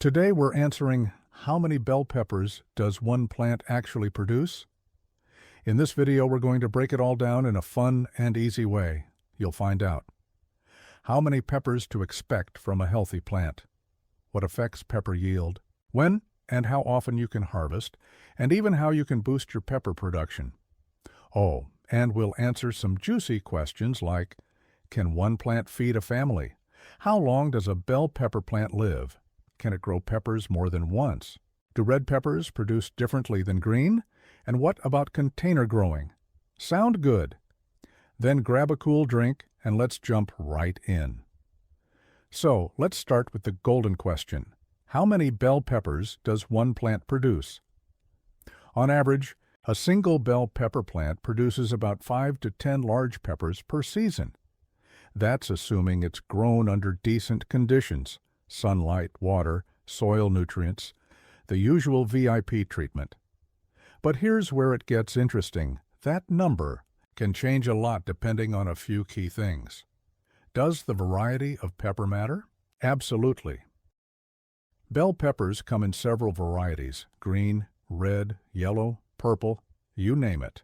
Today we're answering how many bell peppers does one plant actually produce? In this video we're going to break it all down in a fun and easy way. You'll find out how many peppers to expect from a healthy plant, what affects pepper yield, when and how often you can harvest, and even how you can boost your pepper production. Oh, and we'll answer some juicy questions like, can one plant feed a family? How long does a bell pepper plant live? Can it grow peppers more than once? Do red peppers produce differently than green? And what about container growing? Sound good? Then grab a cool drink and let's jump right in. So, let's start with the golden question. How many bell peppers does one plant produce? On average, a single bell pepper plant produces about 5 to 10 large peppers per season. That's assuming it's grown under decent conditions: sunlight, water, soil nutrients, the usual VIP treatment. But here's where it gets interesting. That number can change a lot depending on a few key things. Does the variety of pepper matter? Absolutely. Bell peppers come in several varieties: green, red, yellow, purple, you name it.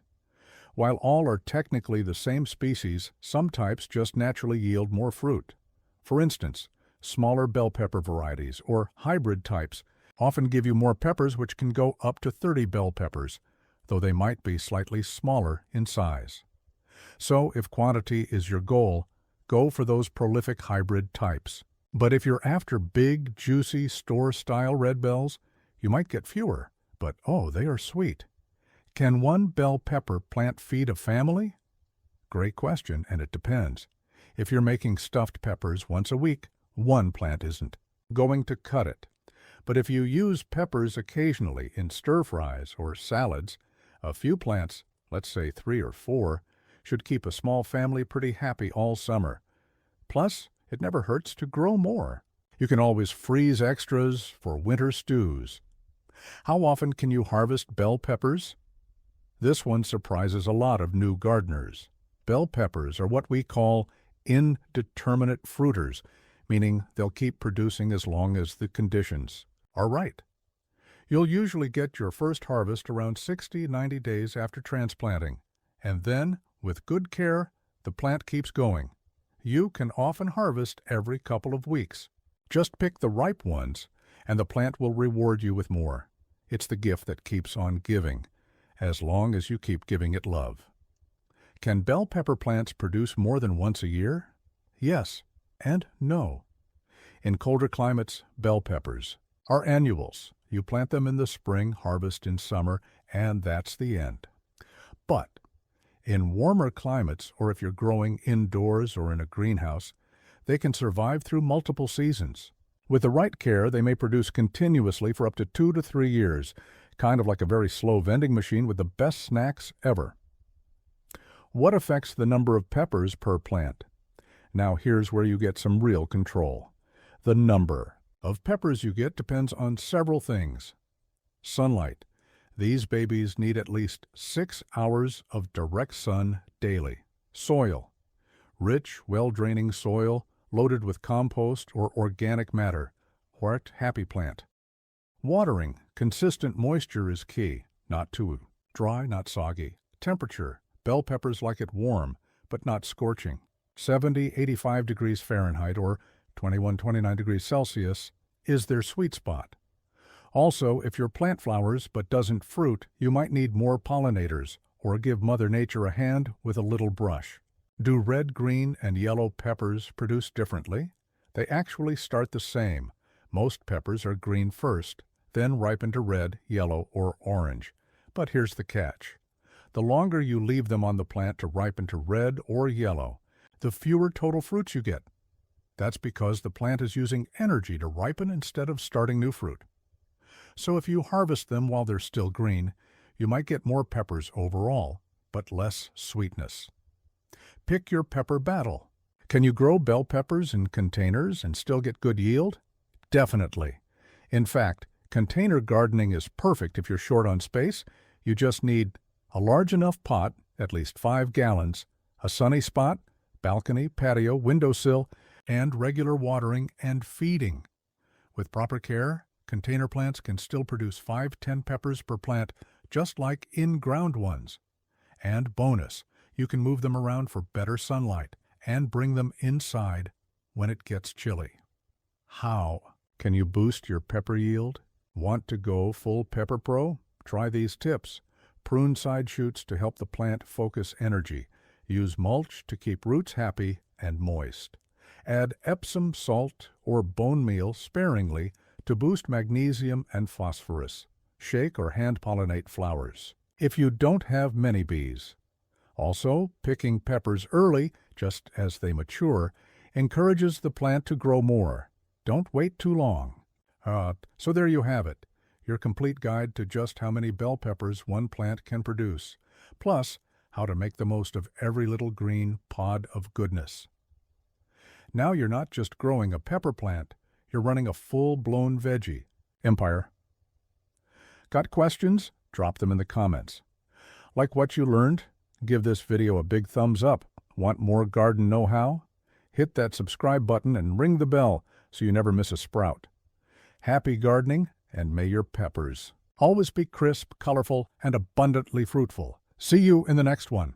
While all are technically the same species, some types just naturally yield more fruit. For instance, smaller bell pepper varieties, or hybrid types, often give you more peppers, which can go up to 30 bell peppers, though they might be slightly smaller in size. So, if quantity is your goal, go for those prolific hybrid types. But if you're after big, juicy, store-style red bells, you might get fewer, but oh, they are sweet. Can one bell pepper plant feed a family? Great question, and it depends. If you're making stuffed peppers once a week, one plant isn't going to cut it. But if you use peppers occasionally in stir-fries or salads, a few plants, let's say 3 or 4, should keep a small family pretty happy all summer. Plus, it never hurts to grow more. You can always freeze extras for winter stews. How often can you harvest bell peppers? This one surprises a lot of new gardeners. Bell peppers are what we call indeterminate fruiters, meaning they'll keep producing as long as the conditions are right. You'll usually get your first harvest around 60-90 days after transplanting, and then, with good care, the plant keeps going. You can often harvest every couple of weeks. Just pick the ripe ones, and the plant will reward you with more. It's the gift that keeps on giving, as long as you keep giving it love. Can bell pepper plants produce more than once a year? Yes and no. In colder climates, bell peppers are annuals. You plant them in the spring, harvest in summer, and that's the end. But in warmer climates, or if you're growing indoors or in a greenhouse, they can survive through multiple seasons. With the right care, they may produce continuously for up to 2 to 3 years, kind of like a very slow vending machine with the best snacks ever. What affects the number of peppers per plant? Now here's where you get some real control. The number of peppers you get depends on several things. Sunlight. These babies need at least 6 hours of direct sun daily. Soil. Rich, well-draining soil loaded with compost or organic matter. What happy plant. Watering. Consistent moisture is key. Not too dry, not soggy. Temperature. Bell peppers like it warm, but not scorching. 70-85 degrees Fahrenheit or 21-29 degrees Celsius is their sweet spot. Also, if your plant flowers but doesn't fruit, you might need more pollinators or give Mother Nature a hand with a little brush. Do red, green, and yellow peppers produce differently? They actually start the same. Most peppers are green first, then ripen to red, yellow, or orange. But here's the catch. The longer you leave them on the plant to ripen to red or yellow, the fewer total fruits you get. That's because the plant is using energy to ripen instead of starting new fruit. So if you harvest them while they're still green, you might get more peppers overall, but less sweetness. Pick your pepper battle. Can you grow bell peppers in containers and still get good yield? Definitely. In fact, container gardening is perfect if you're short on space. You just need a large enough pot, at least 5 gallons, a sunny spot, balcony, patio, windowsill, and regular watering and feeding. With proper care, container plants can still produce 5–10 peppers per plant, just like in-ground ones. And bonus, you can move them around for better sunlight and bring them inside when it gets chilly. How can you boost your pepper yield? Want to go full Pepper Pro? Try these tips. Prune side shoots to help the plant focus energy. Use mulch to keep roots happy and moist. Add Epsom salt or bone meal sparingly to boost magnesium and phosphorus. Shake or hand pollinate flowers if you don't have many bees. Also, picking peppers early, just as they mature, encourages the plant to grow more. Don't wait too long. So there you have it, your complete guide to just how many bell peppers one plant can produce, plus how to make the most of every little green pod of goodness. Now you're not just growing a pepper plant, you're running a full-blown veggie empire. Got questions? Drop them in the comments. Like what you learned? Give this video a big thumbs up. Want more garden know-how? Hit that subscribe button and ring the bell so you never miss a sprout. Happy gardening, and may your peppers always be crisp, colorful, and abundantly fruitful. See you in the next one.